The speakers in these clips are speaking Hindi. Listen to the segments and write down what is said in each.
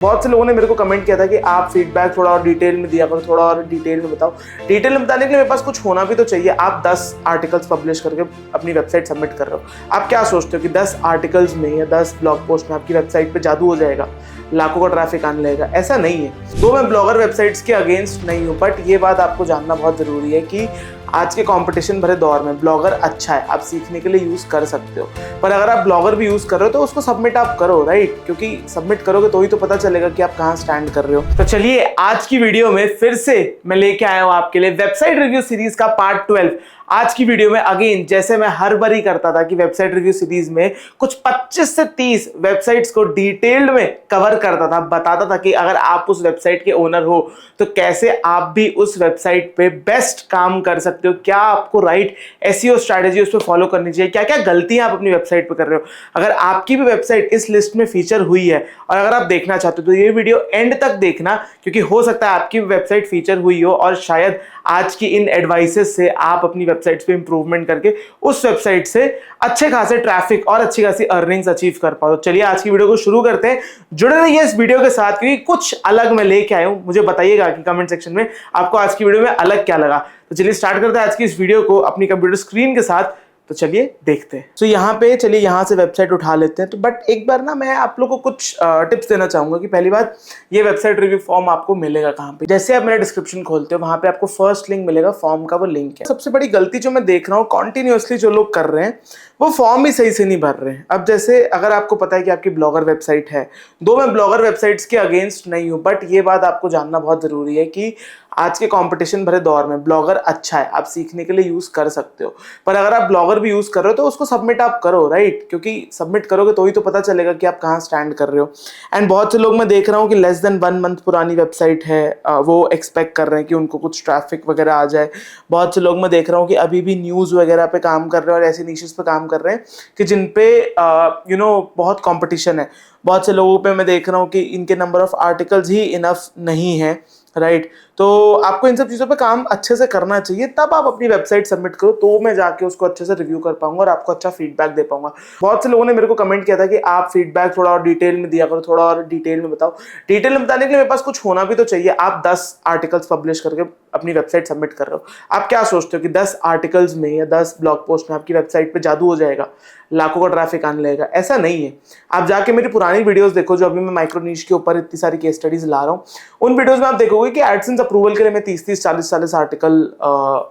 बहुत से लोगों ने मेरे को कमेंट किया था कि आप फीडबैक थोड़ा और डिटेल में दिया करो, थोड़ा और डिटेल में बताओ। डिटेल में बताने के लिए मेरे पास कुछ होना भी तो चाहिए। आप 10 आर्टिकल्स पब्लिश करके अपनी वेबसाइट सबमिट कर रहे हो। आप क्या सोचते हो कि 10 आर्टिकल्स में या 10 ब्लॉग पोस्ट में आपकी वेबसाइट पे जादू हो जाएगा, लाखों का ट्रैफिक आने लगेगा? ऐसा नहीं है। तो मैं ब्लॉगर वेबसाइट्स के अगेंस्ट नहीं हूँ, बट ये बात आपको जानना बहुत ज़रूरी है कि आज के कंपटीशन भरे दौर में ब्लॉगर अच्छा है, आप सीखने के लिए यूज़ कर सकते हो। पर अगर आप ब्लॉगर भी यूज़ कर रहे हो तो उसको सबमिट आप करो, राइट? क्योंकि सबमिट करोगे तो ही तो पता चलेगा कि आप कहाँ स्टैंड कर रहे हो। तो चलिए, आज की वीडियो में फिर से मैं लेके आया हूँ आपके लिए वेबसाइट रिव्यू सीरीज का पार्ट 12। आज की वीडियो में अगेन, जैसे मैं हर बार ही करता था कि वेबसाइट रिव्यू सीरीज में कुछ 25 से 30 वेबसाइट्स को डिटेल्ड में कवर करता था, बताता था कि अगर आप उस वेबसाइट के ओनर हो तो कैसे आप भी उस वेबसाइट पे बेस्ट काम कर सकते हो, क्या आपको राइट एसईओ स्ट्रैटेजी उस पर फॉलो करनी चाहिए, क्या क्या गलतियां आप अपनी वेबसाइट पे कर रहे हो। अगर आपकी भी वेबसाइट इस लिस्ट में फीचर हुई है और अगर आप देखना चाहते हो तो ये वीडियो एंड तक देखना, क्योंकि हो सकता है आपकी वेबसाइट फीचर हुई हो और शायद आज की इन एडवाइसेस से आप अपनी वेबसाइट पे इंप्रूवमेंट करके उस वेबसाइट से अच्छे खासे ट्रैफिक और अच्छी खासी अर्निंग्स अचीव कर पाओ। तो चलिए आज की वीडियो को शुरू करते हैं। जुड़े रहिए इस वीडियो के साथ, क्योंकि कुछ अलग मैं लेके आया हूं। मुझे बताइएगा कि कमेंट सेक्शन में आपको आज की वीडियो में अलग क्या लगा। तो चलिए स्टार्ट करते हैं आज की इस वीडियो को अपनी कंप्यूटर स्क्रीन के साथ। तो चलिए देखते हैं। तो यहाँ पे चलिए यहाँ से वेबसाइट उठा लेते हैं। तो बट एक बार ना मैं आप लोगों को कुछ टिप्स देना चाहूंगा कि पहली बात, ये वेबसाइट रिव्यू फॉर्म आपको मिलेगा कहाँ पे। जैसे आप मेरा डिस्क्रिप्शन खोलते हो वहां पे आपको फर्स्ट लिंक मिलेगा, फॉर्म का वो लिंक है। सबसे बड़ी गलती जो मैं देख रहा हूँ कॉन्टिन्यूसली जो लोग कर रहे हैं, वो फॉर्म ही सही से नहीं भर रहे हैं। अब जैसे अगर आपको पता है कि आपकी ब्लॉगर वेबसाइट है, दो मैं ब्लॉगर वेबसाइट्स के अगेंस्ट नहीं हूँ, बट ये बात आपको जानना बहुत जरूरी है कि आज के कंपटीशन भरे दौर में ब्लॉगर अच्छा है, आप सीखने के लिए यूज कर सकते हो। पर अगर आप ब्लॉगर भी यूज कर रहे हो तो उसको सबमिट आप करो, राइट? क्योंकि सबमिट करोगे तो ही तो पता चलेगा कि आप कहाँ स्टैंड कर रहे हो। एंड बहुत से लोग मैं देख रहा हूँ कि लेस देन 1 मंथ पुरानी वेबसाइट है, वो एक्सपेक्ट कर रहे हैं कि उनको कुछ ट्रैफिक वगैरह आ जाए। बहुत से लोग मैं देख रहा हूँ कि अभी भी न्यूज़ वगैरह पे काम कर रहे हैं और ऐसे नीशेस पे काम कर रहे हैं कि जिन पे बहुत कंपटीशन है। बहुत से लोगों पे मैं देख रहा हूँ कि इनके number of articles he enough नहीं है, राइट? तो आपको इन सब चीज़ों पे काम अच्छे से करना चाहिए, तब आप अपनी वेबसाइट सबमिट करो, तो मैं जाके उसको अच्छे से रिव्यू कर पाऊंगा और आपको अच्छा फीडबैक दे पाऊंगा। बहुत से लोगों ने मेरे को कमेंट किया था कि आप फीडबैक थोड़ा और डिटेल में दिया करो, थोड़ा और डिटेल में बताओ। डिटेल में बताने के लिए मेरे पास कुछ होना भी तो चाहिए। आप 10 आर्टिकल्स पब्लिश करके अपनी वेबसाइट सबमिट कर रहे हो। आप क्या सोचते हो कि 10 आर्टिकल्स में या 10 ब्लॉग पोस्ट में आपकी वेबसाइट पे जादू हो जाएगा, लाखों का ट्रैफिक आने लगेगा? ऐसा नहीं है। आप जाके मेरी पुरानी वीडियोस देखो, जो अभी मैं माइक्रो नीश के ऊपर इतनी सारी केस स्टडीज ला रहा हूँ। उन वीडियोस में आप देखोगे कि एडसेंस अप्रूवल के लिए मैं 30-30, 40-40 आर्टिकल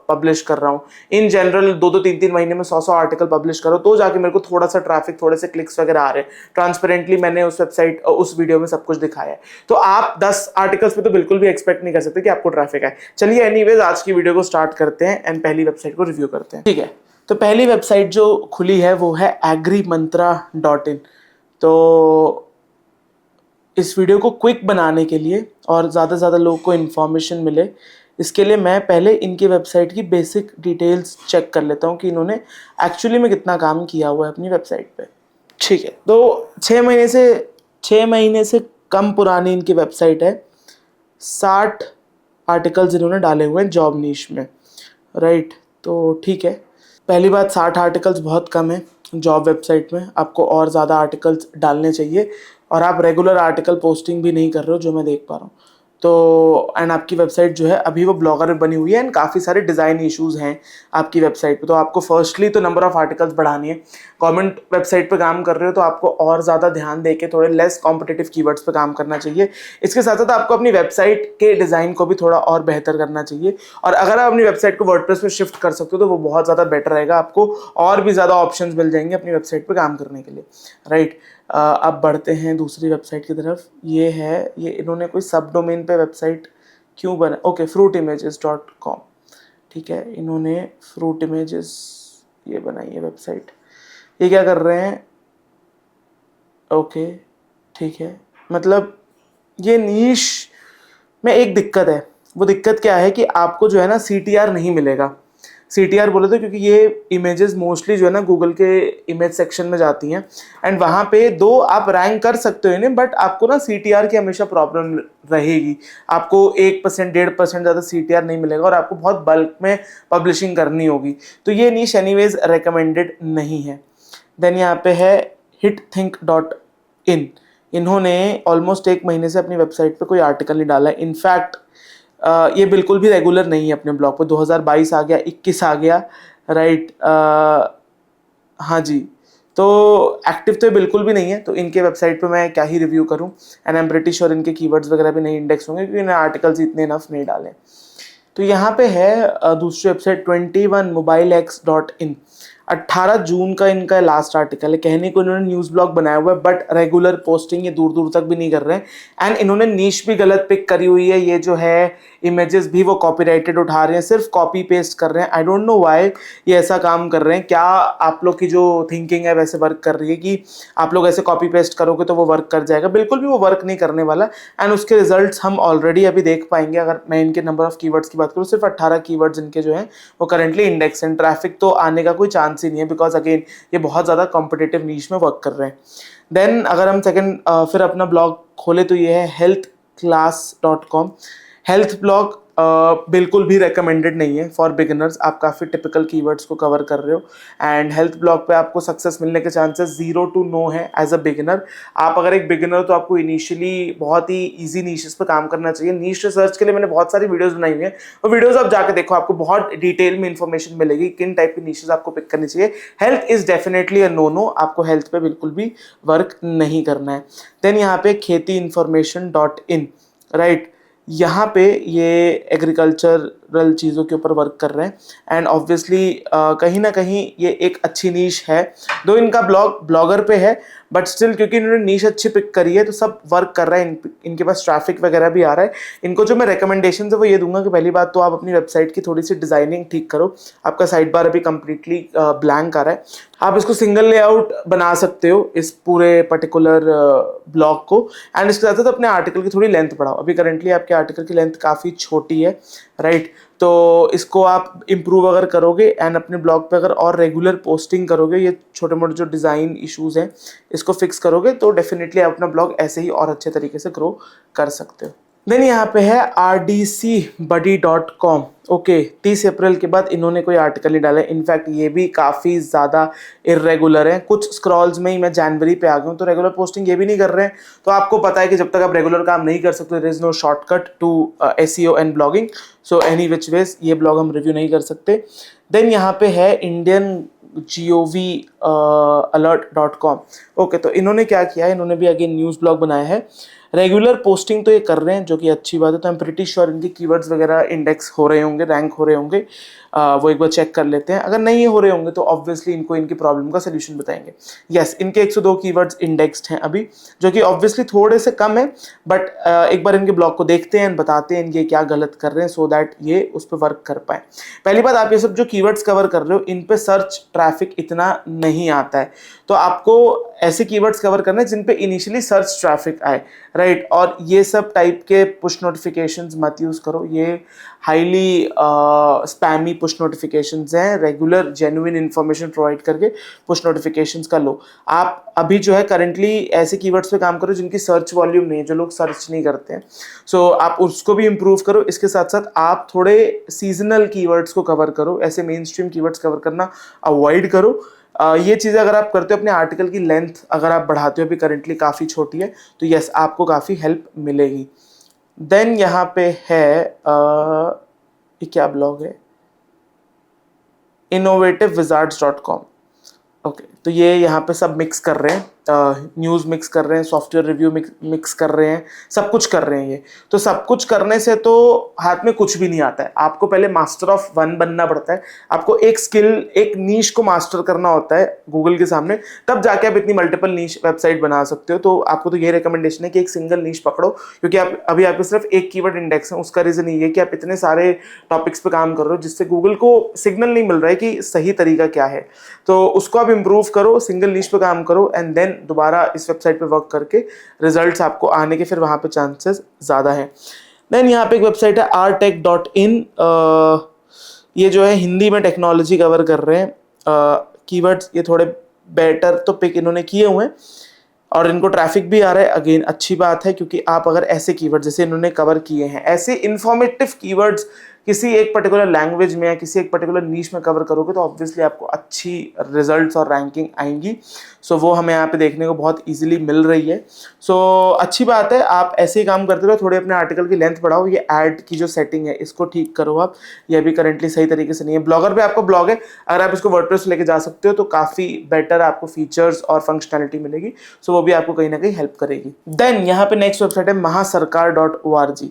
पब्लिश कर रहा हूँ। इन जनरल 2-2, 3-3 महीने में 100-100 आर्टिकल पब्लिश करो, तो जाके मेरे को थोड़ा सा ट्रैफिक, थोड़े से क्लिक्स वगैरह आ रहे हैं। ट्रांसपेरेंटली मैंने उस वेबसाइट, उस वीडियो में सब कुछ दिखाया है। तो आप 10 आर्टिकल्स पे तो बिल्कुल भी एक्सपेक्ट नहीं कर सकते कि आपको ट्रैफिक आए। चलिए एनीवेज, आज की वीडियो को स्टार्ट करते हैं एंड पहली वेबसाइट को रिव्यू करते हैं, ठीक है? तो पहली वेबसाइट जो खुली है वो है agrimantra.in। तो इस वीडियो को क्विक बनाने के लिए और ज़्यादा से ज़्यादा लोगों को इन्फॉर्मेशन मिले, इसके लिए मैं पहले इनकी वेबसाइट की बेसिक डिटेल्स चेक कर लेता हूँ कि इन्होंने एक्चुअली में कितना काम किया हुआ है अपनी वेबसाइट पे, ठीक है? तो 6 महीने से कम पुरानी इनकी वेबसाइट है। 60 आर्टिकल्स इन्होंने डाले हुए हैं जॉब नीश में, राइट? तो ठीक है, पहली बात, 60 आर्टिकल्स बहुत कम है जॉब वेबसाइट में। आपको और ज़्यादा आर्टिकल्स डालने चाहिए और आप रेगुलर आर्टिकल पोस्टिंग भी नहीं कर रहे हो, जो मैं देख पा रहा हूँ। तो एंड आपकी वेबसाइट जो है अभी वो ब्लॉगर में बनी हुई है एंड काफ़ी सारे डिज़ाइन इश्यूज़ हैं आपकी वेबसाइट पे। तो आपको फर्स्टली तो नंबर ऑफ आर्टिकल्स बढ़ानी है। गवर्नमेंट वेबसाइट पे काम कर रहे हो तो आपको और ज़्यादा ध्यान देके थोड़े लेस कॉम्पिटिटिव कीवर्ड्स पे काम करना चाहिए। इसके साथ साथ आपको अपनी वेबसाइट के डिज़ाइन को भी थोड़ा और बेहतर करना चाहिए। और अगर आप अपनी वेबसाइट को वर्डप्रेस में शिफ्ट कर सकते हो तो वो बहुत ज़्यादा बेटर रहेगा। आपको और भी ज़्यादा ऑप्शंस मिल जाएंगे अपनी वेबसाइट पे काम करने के लिए, राइट? अब बढ़ते हैं दूसरी वेबसाइट की तरफ। ये है, ये इन्होंने कोई सब डोमेन पे वेबसाइट क्यों बना? ओके, fruitimages.com, ठीक है? इन्होंने फ्रूट इमेजेस ये बनाई है वेबसाइट। ये क्या कर रहे हैं? ओके, ठीक है, मतलब ये नीश में एक दिक्कत है। वो दिक्कत क्या है कि आपको जो है ना CTR नहीं मिलेगा। CTR बोले तो क्योंकि ये इमेजेस मोस्टली जो है ना गूगल के इमेज सेक्शन में जाती हैं एंड वहाँ पे दो आप रैंक कर सकते हो इन्हें, बट आपको ना CTR की हमेशा प्रॉब्लम रहेगी। आपको 1%, 1.5% ज़्यादा CTR नहीं मिलेगा और आपको बहुत बल्क में पब्लिशिंग करनी होगी। तो ये नीश एनीवेज रिकमेंडेड नहीं है। देन यहाँ पे है hitthink.in। इन्होंने ऑलमोस्ट 1 महीने से अपनी वेबसाइट पे कोई आर्टिकल नहीं डाला है। इनफैक्ट ये बिल्कुल भी रेगुलर नहीं है अपने ब्लॉग पे। 2022 आ गया, 21 आ गया, राइट। हाँ जी, तो एक्टिव तो ये बिल्कुल भी नहीं है, तो इनके वेबसाइट पे मैं क्या ही रिव्यू करूँ। And I am pretty sure इनके कीवर्ड्स वगैरह भी नहीं इंडेक्स होंगे, क्योंकि इन्हें आर्टिकल्स इतने इनफ नहीं डाले। तो यहाँ पे है दूसरी वेबसाइट 21mobilex.in। 18 जून का इनका लास्ट आर्टिकल है। कहने को इन्होंने न्यूज़ ब्लॉग बनाया हुआ है, बट रेगुलर पोस्टिंग ये दूर दूर तक भी नहीं कर रहे हैं। एंड इन्होंने नीश भी गलत पिक करी हुई है। ये जो है इमेजेस भी वो कॉपीराइटेड उठा रहे हैं, सिर्फ कॉपी पेस्ट कर रहे हैं। आई डोंट नो व्हाई ये ऐसा काम कर रहे हैं। क्या आप लोग की जो थिंकिंग है वैसे वर्क कर रही है कि आप लोग ऐसे कॉपी पेस्ट करोगे तो वो वर्क कर जाएगा? बिल्कुल भी वो वर्क नहीं करने वाला। एंड उसके रिजल्ट्स हम ऑलरेडी अभी देख पाएंगे। अगर मैं इनके नंबर ऑफ कीवर्ड्स की बात करूँ, सिर्फ 18 कीवर्ड्स इनके जो हैं वो करेंटली इंडेक्स हैं। ट्रैफिक तो आने का कोई चांस ही नहीं है, बिकॉज अगेन ये बहुत ज़्यादा कॉम्पिटिटिव नीश में वर्क कर रहे हैं। देन अगर हम सेकंड फिर अपना ब्लॉग खोले तो ये है healthclass.com। हेल्थ ब्लॉग बिल्कुल भी रेकमेंडेड नहीं है फॉर बिगिनर्स। आप काफ़ी टिपिकल कीवर्ड्स को कवर कर रहे हो, एंड हेल्थ ब्लॉग पे आपको सक्सेस मिलने के चांसेस 0 to no है एज अ बिगिनर। आप अगर एक बिगिनर हो तो आपको इनिशियली बहुत ही ईजी नीशेस पे काम करना चाहिए। नीश रिसर्च के लिए मैंने बहुत सारी वीडियोस बनाई हुई हैं, वो वीडियोस आप जाके देखो, आपको बहुत डिटेल में इंफॉर्मेशन मिलेगी किन टाइप की नीशेस आपको पिक करनी चाहिए। Health is definitely a no, आपको हेल्थ पे बिल्कुल भी वर्क नहीं करना है। देन यहाँ पे खेती-information.in, राइट। यहाँ पे ये एग्रीकल्चरल चीज़ों के ऊपर वर्क कर रहे हैं। एंड ऑब्वियसली कहीं ना कहीं ये एक अच्छी नीश है। दो इनका ब्लॉगर पे है, बट स्टिल क्योंकि इन्होंने नीश अच्छी पिक करी है तो सब वर्क कर रहा है। इनके पास ट्रैफिक वगैरह भी आ रहा है। इनको जो मैं रिकमेंडेशन है वो ये दूंगा कि पहली बात तो आप अपनी वेबसाइट की थोड़ी सी डिज़ाइनिंग ठीक करो। आपका साइड बार अभी कम्प्लीटली ब्लैंक आ रहा है। आप इसको सिंगल लेआउट बना सकते हो इस पूरे पर्टिकुलर ब्लॉग को। एंड इसके साथ साथ अपने आर्टिकल की थोड़ी लेंथ बढ़ाओ। अभी करेंटली आपके आर्टिकल की लेंथ काफ़ी छोटी है, राइट। तो इसको आप इम्प्रूव अगर करोगे एंड अपने ब्लॉग पे अगर और रेगुलर पोस्टिंग करोगे, ये छोटे मोटे जो डिज़ाइन इश्यूज़ हैं इसको फिक्स करोगे, तो डेफिनेटली आप अपना ब्लॉग ऐसे ही और अच्छे तरीके से ग्रो कर सकते हो। देन यहाँ पे है rdcbuddy.com। ओके, 30 अप्रैल के बाद इन्होंने कोई आर्टिकल नहीं डाला है। इनफैक्ट ये भी काफ़ी ज़्यादा इरेगुलर है। कुछ स्क्रॉल्स में ही मैं जनवरी पे आ गया हूँ, तो रेगुलर पोस्टिंग ये भी नहीं कर रहे हैं। तो आपको पता है कि जब तक आप रेगुलर काम नहीं कर सकते, there is no shortcut to SEO and blogging. So any which ways ये ब्लॉग हम रिव्यू नहीं कर सकते। देन यहाँ पे है indiangov.alert.com। ओके, तो इन्होंने क्या किया है, इन्होंने भी अगेन न्यूज़ ब्लॉग बनाया है। रेगुलर पोस्टिंग तो ये कर रहे हैं, जो कि अच्छी बात है। तो आई एम प्रीटी श्योर इनके कीवर्ड्स वगैरह इंडेक्स हो रहे होंगे, रैंक हो रहे होंगे। वो एक बार चेक कर लेते हैं। अगर नहीं हो रहे होंगे तो ऑब्वियसली इनको इनकी प्रॉब्लम का सोल्यूशन बताएंगे। यस, इनके 102 कीवर्ड्स इंडेक्स्ड हैं अभी, जो कि ऑब्वियसली थोड़े से कम है, बट एक बार इनके ब्लॉग को देखते हैं, बताते हैं इनके क्या गलत कर रहे हैं, सो दैट ये उस पर वर्क कर पाए। पहली बात, आप ये सब जो कीवर्ड्स कवर कर रहे हो इन पे सर्च ट्रैफिक इतना नहीं आता है। तो आपको ऐसे कीवर्ड्स कवर करने जिन पे इनिशियली सर्च ट्रैफिक आए, राइट। और ये सब टाइप के पुश नोटिफिकेशंस मत यूज़ करो। ये हाईली स्पैमी पुश नोटिफिकेशंस हैं। रेगुलर जेन्युइन इन्फॉर्मेशन प्रोवाइड करके पुश नोटिफिकेशंस का लो। आप अभी जो है करेंटली ऐसे कीवर्ड्स पे काम करो जिनकी सर्च वॉल्यूम नहीं है, जो लोग सर्च नहीं करते हैं। सो आप उसको भी इम्प्रूव करो। इसके साथ साथ आप थोड़े सीजनल कीवर्ड्स को कवर करो। ऐसे मेन स्ट्रीम कीवर्ड्स कवर करना अवॉइड करो। ये चीज़ें अगर आप करते हो, अपने आर्टिकल की लेंथ अगर आप बढ़ाते हो, अभी करेंटली काफ़ी छोटी है, तो यस आपको काफ़ी हेल्प मिलेगी। देन यहाँ पे है ये क्या ब्लॉग है, innovativewizards.com। ओके, तो ये यहाँ पे सब मिक्स कर रहे हैं, न्यूज़ मिक्स कर रहे हैं, सॉफ्टवेयर रिव्यू मिक्स कर रहे हैं, सब कुछ कर रहे हैं ये। तो सब कुछ करने से तो हाथ में कुछ भी नहीं आता है। आपको पहले मास्टर ऑफ वन बनना पड़ता है। आपको एक स्किल, एक नीश को मास्टर करना होता है गूगल के सामने, तब जाके आप इतनी मल्टीपल नीश वेबसाइट बना सकते हो। तो आपको तो ये रिकमेंडेशन है कि एक सिंगल नीश पकड़ो, क्योंकि आप अभी आपके सिर्फ एक कीवर्ड इंडेक्स है। उसका रीज़न ये है कि आप इतने सारे टॉपिक्स पे काम कर रहे हो जिससे गूगल को सिग्नल नहीं मिल रहा है कि सही तरीका क्या है। तो उसको आप इम्प्रूव करो, सिंगल नीश पे काम करो, एंड देन दोबारा इस वेबसाइट पे वर्क करके रिजल्ट्स आपको आने के फिर वहाँ पे चांसेस ज़्यादा हैं। देन यहाँ पे एक वेबसाइट है rtech.in। ये जो है हिंदी में टेक्नोलॉजी कवर कर रहे हैं। कीवर्ड्स ये थोड़े बेटर तो पिक इन्होंने किए हुए हैं, और इनको ट्रैफिक भी आ रहा है। अगेन अच्छी बात है, क्योंकि आप अगर ऐसे कीवर्ड जैसे इन्होंने कवर किए हैं, ऐसे इंफॉर्मेटिव कीवर्ड्स किसी एक पर्टिकुलर लैंग्वेज में या किसी एक पर्टिकुलर नीश में कवर करोगे तो ऑब्वियसली आपको अच्छी रिजल्ट्स और रैंकिंग आएंगी। सो वो हमें यहाँ पे देखने को बहुत ईजिली मिल रही है। सो अच्छी बात है, आप ऐसे ही काम करते रहो, थोड़े अपने आर्टिकल की लेंथ बढ़ाओ। ये ऐड की जो सेटिंग है इसको ठीक करो आप, ये अभी करंटली सही तरीके से नहीं है। ब्लॉगर पे आपका ब्लॉग है, अगर आप इसको वर्डप्रेस लेके जा सकते हो तो काफ़ी बेटर आपको फीचर्स और फंक्शनैलिटी मिलेगी। सो वो भी आपको कहीं ना कहीं हेल्प करेगी। देन यहाँ पे नेक्स्ट वेबसाइट है mahasarkar.org।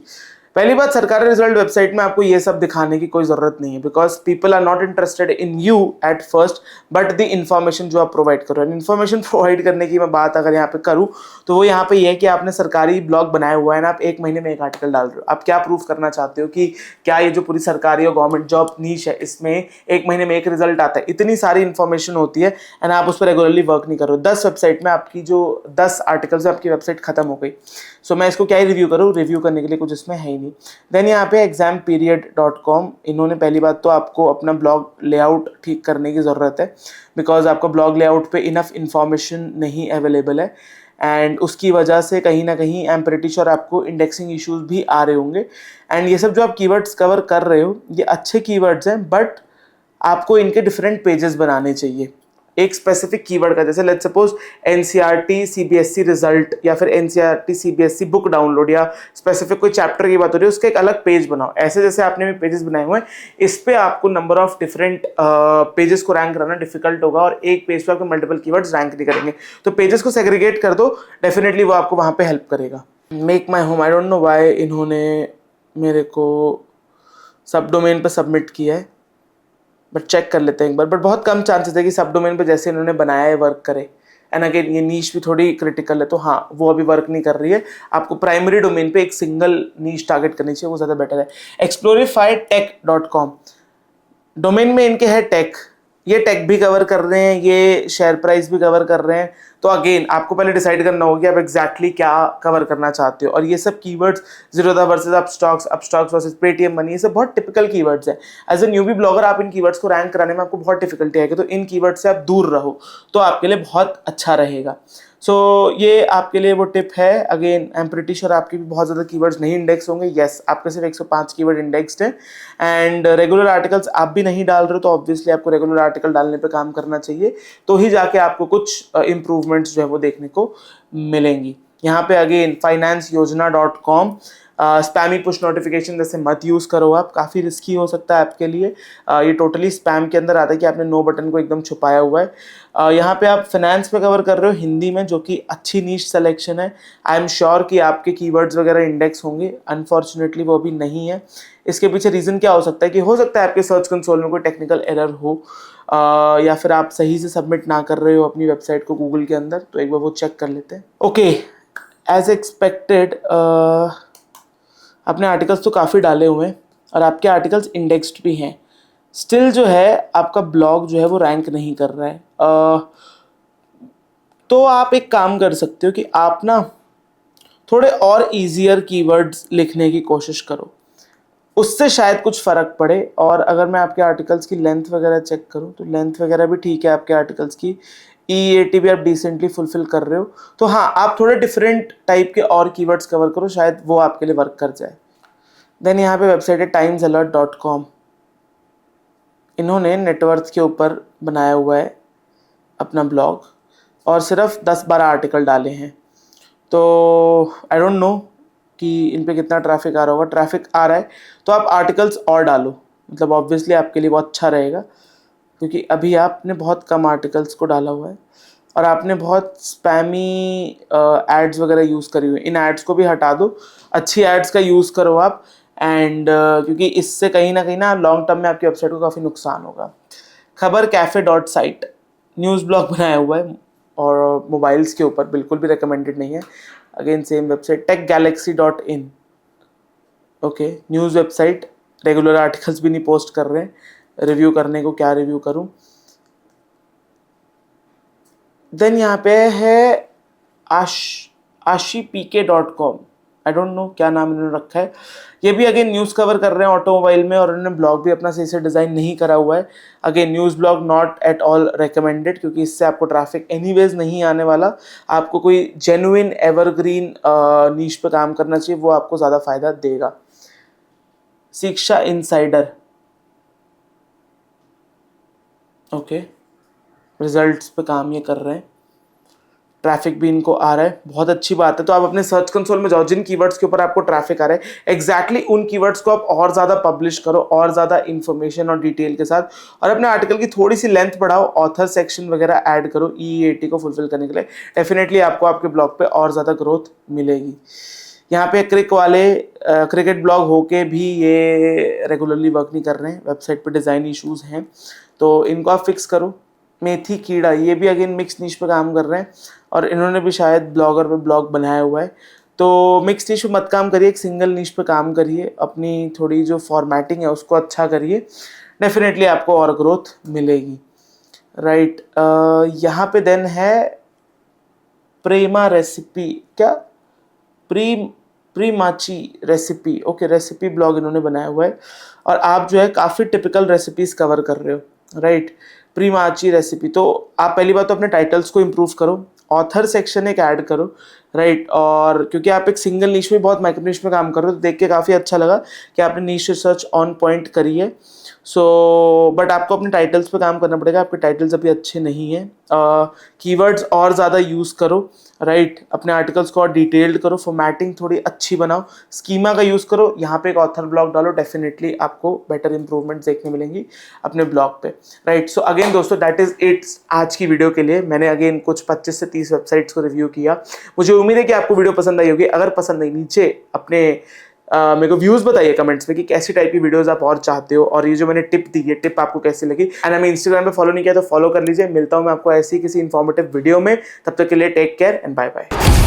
पहली बात, सरकारी रिजल्ट वेबसाइट में आपको ये सब दिखाने की कोई जरूरत नहीं है, because people are not interested in you at first, but the information जो आप प्रोवाइड करो। इन्फॉर्मेशन प्रोवाइड करने की मैं बात अगर यहाँ पे करूँ तो वो यहाँ पे ये है कि आपने सरकारी ब्लॉग बनाया हुआ है ना, आप 1 महीने में 1 आर्टिकल डाल रहे हो। आप क्या प्रूफ करना चाहते हो कि क्या ये जो पूरी सरकारी और गवर्नमेंट जॉब नीश है इसमें 1 महीने में 1 रिजल्ट आता है? इतनी सारी इन्फॉर्मेशन होती है एंड आप उस पर रेगुलरली वर्क नहीं कर रहे हो। 10 वेबसाइट में आपकी जो 10 आर्टिकल्स है आपकी वेबसाइट खत्म हो गई। सो मैं इसको क्या ही रिव्यू करूँ, रिव्यू करने के लिए कुछ इसमें है ही नहीं। देन यहाँ पे examperiod.com, इन्होंने पहली बात तो आपको अपना ब्लॉग लेआउट ठीक करने की ज़रूरत है, बिकॉज आपका ब्लॉग लेआउट पे इनफ इंफॉर्मेशन नहीं अवेलेबल है एंड उसकी वजह से कहीं ना कहीं आई एम प्रीटी श्योर आपको इंडेक्सिंग इश्यूज भी आ रहे होंगे। एंड ये सब जो आप कीवर्ड्स कवर कर रहे हो ये अच्छे कीवर्ड्स हैं, बट आपको इनके डिफरेंट पेजेस बनाने चाहिए एक स्पेसिफिक कीवर्ड का। जैसे let's suppose NCERT CBSE result या फिर एनसीईआरटी सीबीएसई बुक डाउनलोड या स्पेसिफिक कोई चैप्टर की बात हो रही है, उसका एक अलग पेज बनाओ। ऐसे जैसे आपने भी पेजेस बनाए हुए हैं, इस पे आपको नंबर ऑफ डिफरेंट पेजेस को रैंक करना डिफिकल्ट होगा और एक पेज पे आपको मल्टीपल कीवर्ड्स रैंक नहीं करेंगे। तो पेजेस को सेग्रीगेट कर दो, डेफिनेटली वो आपको वहाँ पे हेल्प करेगा। Make my home, I don't know why इन्होंने मेरे को सब डोमेन पर सबमिट किया है, बट चेक कर लेते हैं एक बार। बट बहुत कम चांसेस है कि सब डोमेन पे जैसे इन्होंने बनाया है वर्क करे। एंड अगेन ये नीश भी थोड़ी क्रिटिकल है, तो हाँ वो अभी वर्क नहीं कर रही है। आपको प्राइमरी डोमेन पे एक सिंगल नीश टारगेट करनी चाहिए, वो ज़्यादा बेटर है। explorifytech.com, डोमेन में इनके है टेक, ये टेक भी कवर कर रहे हैं, ये शेयर प्राइस भी कवर कर रहे हैं। तो अगेन आपको पहले डिसाइड करना होगा कि आप एग्जैक्टली क्या कवर करना चाहते हो। और ये सब keywords Zerodha versus Upstox versus Paytm money, ये सब बहुत टिपिकल कीवर्ड्स हैं। एज ए न्यूबी ब्लॉगर आप इन कीवर्ड्स को रैंक कराने में आपको बहुत डिफिकल्टी आएगी, तो इन कीवर्ड्स से आप दूर रहो तो आपके लिए बहुत अच्छा रहेगा। सो ये आपके लिए वो टिप है। Again I am pretty sure आपके भी बहुत ज़्यादा कीवर्ड्स नहीं इंडेक्स होंगे। यस, आपके सिर्फ 105 कीवर्ड इंडेक्स्ड है एंड रेगुलर आर्टिकल्स आप भी नहीं डाल रहे हो, तो ऑब्वियसली आपको रेगुलर आर्टिकल डालने पे काम करना चाहिए, तो ही जाके आपको कुछ इम्प्रूवमेंट्स जो है वो देखने को मिलेंगी। यहाँ पे again financeYojana.com, spammy push notification जैसे मत यूज़ करो आप, काफ़ी रिस्की हो सकता है आपके लिए। ये टोटली स्पैम के अंदर आता है कि आपने नो बटन को एकदम छुपाया हुआ है। यहाँ पे आप फाइनेंस पे कवर कर रहे हो हिंदी में, जो कि अच्छी नीश सिलेक्शन है। आई एम श्योर कि आपके कीवर्ड्स वगैरह इंडेक्स होंगे, अनफॉर्चुनेटली वो अभी नहीं है। इसके पीछे रीज़न क्या हो सकता है कि हो सकता है आपके सर्च कंसोल में कोई टेक्निकल एरर हो, या फिर आप सही से सबमिट ना कर रहे हो अपनी वेबसाइट को गूगल के अंदर, तो एक बार वो चेक कर लेते हैं। ओके, एज एक्सपेक्टेड अपने आर्टिकल्स तो काफ़ी डाले हुए हैं और आपके आर्टिकल्स इंडेक्स्ड भी हैं, स्टिल जो है आपका ब्लॉग जो है वो रैंक नहीं कर रहा है। तो आप एक काम कर सकते हो कि आप ना थोड़े और ईजियर कीवर्ड्स लिखने की कोशिश करो, उससे शायद कुछ फ़र्क पड़े। और अगर मैं आपके आर्टिकल्स की लेंथ वगैरह चेक करूं तो लेंथ वगैरह भी ठीक है आपके आर्टिकल्स की, EAT भी आप डिसेंटली फुलफिल कर रहे हो। तो हाँ, आप थोड़े डिफरेंट टाइप के और कीवर्ड्स कवर करो, शायद वो आपके लिए वर्क कर जाए। देन यहाँ पे वेबसाइट है timesalert.com, इन्होंने नेटवर्थ के ऊपर बनाया हुआ है अपना ब्लॉग और सिर्फ 10-12 आर्टिकल डाले हैं। तो आई डोंट नो कि इन पे कितना ट्रैफिक आ रहा होगा। ट्रैफिक आ रहा है तो आप आर्टिकल्स और डालो, मतलब ऑब्वियसली आपके लिए बहुत अच्छा रहेगा, क्योंकि अभी आपने बहुत कम आर्टिकल्स को डाला हुआ है और आपने बहुत स्पैमी एड्स वगैरह यूज़ करी हुई। इन एड्स को भी हटा दो, अच्छी एड्स का यूज़ करो आप। एंड क्योंकि इससे कहीं ना लॉन्ग टर्म में आपकी वेबसाइट को काफ़ी नुकसान होगा। खबर cafe.site, न्यूज़ ब्लॉग बनाया हुआ है और मोबाइल्स के ऊपर, बिल्कुल भी रिकमेंडेड नहीं है। Again same website techgalaxy.in, okay, news website, regular articles भी नहीं पोस्ट कर रहे हैं, रिव्यू करने को क्या रिव्यू करूं। देन यहाँ पे है ashipk.com, आई डोंट नो क्या नाम इन्होंने रखा है। ये भी अगेन न्यूज़ कवर कर रहे हैं ऑटोमोबाइल में और इन्होंने ब्लॉग भी अपना सही से डिज़ाइन नहीं करा हुआ है। Again news blog not at all recommended, क्योंकि इससे आपको ट्रैफिक एनीवेज नहीं आने वाला। आपको कोई जेन्युइन एवरग्रीन नीश पे काम करना चाहिए, वो आपको ज़्यादा फायदा देगा। शिक्षा इनसाइडर, ओके, रिजल्ट्स पे काम ये कर रहे हैं, ट्रैफिक भी इनको आ रहा है, बहुत अच्छी बात है। तो आप अपने सर्च कंसोल में जाओ, जिन कीवर्ड्स के ऊपर आपको ट्रैफिक आ रहा है एग्जैक्टली उन कीवर्ड्स को आप और ज़्यादा पब्लिश करो, और ज़्यादा इन्फॉर्मेशन और डिटेल के साथ, और अपने आर्टिकल की थोड़ी सी लेंथ बढ़ाओ, ऑथर सेक्शन वगैरह ऐड करो EE80 को फुलफिल करने के लिए। डेफिनेटली आपको आपके ब्लॉग पे और ज़्यादा ग्रोथ मिलेगी। यहाँ पे क्रिकेट ब्लॉग होके भी ये रेगुलरली वर्क नहीं कर रहे हैं, वेबसाइट पे डिज़ाइन इश्यूज हैं, तो इनको आप फिक्स करो। मेथी कीड़ा, ये भी अगेन मिक्स नीश पे काम कर रहे हैं, और इन्होंने भी शायद ब्लॉगर पे ब्लॉग बनाया हुआ है। तो मिक्स नीश पे मत काम करिए, एक सिंगल नीश पे काम करिए, अपनी थोड़ी जो फॉर्मेटिंग है उसको अच्छा करिए, डेफिनेटली आपको और ग्रोथ मिलेगी। राइट, यहाँ पे देन है प्रेमा रेसिपी, क्या प्रीमाची रेसिपी, ओके, रेसिपी ब्लॉग इन्होंने बनाया हुआ है, और आप जो है काफ़ी टिपिकल रेसिपीज कवर कर रहे हो। राइट, प्रीमाची रेसिपी। तो आप पहली बात तो अपने टाइटल्स को इम्प्रूव करो, ऑथर सेक्शन एक ऐड करो। राइट, और क्योंकि आप एक सिंगल नीश में बहुत माइक्रो नीश में काम कर रहे हो, तो देख के काफ़ी अच्छा लगा कि आपने नीश रिसर्च ऑन पॉइंट करी है। सो बट आपको अपने टाइटल्स पे काम करना पड़ेगा, आपके टाइटल्स अभी अच्छे नहीं हैं। कीवर्ड्स और ज़्यादा यूज़ करो। राइट, अपने आर्टिकल्स को और डिटेल्ड करो, फॉर्मेटिंग थोड़ी अच्छी बनाओ, स्कीमा का यूज़ करो, यहाँ पे एक ऑथर ब्लॉग डालो, डेफिनेटली आपको बेटर इंप्रूवमेंट देखने मिलेंगी अपने ब्लॉग पे। राइट, सो अगेन दोस्तों, दैट इज़ इट आज की वीडियो के लिए। मैंने अगेन कुछ 25 से 30 वेबसाइट्स को रिव्यू किया। मुझे उम्मीद है कि आपको वीडियो पसंद आई होगी। अगर पसंद आई, नीचे अपने मेरे को व्यूज़ बताइए कमेंट्स में कि कैसी टाइप की वीडियोस आप और चाहते हो, और ये जो मैंने टिप दी है, टिप आपको कैसी लगी। एंड हमें इंस्टाग्राम पे फॉलो नहीं किया तो फॉलो कर लीजिए। मिलता हूँ मैं आपको ऐसी किसी इन्फॉर्मेटिव वीडियो में, तब तक के लिए take care and bye bye.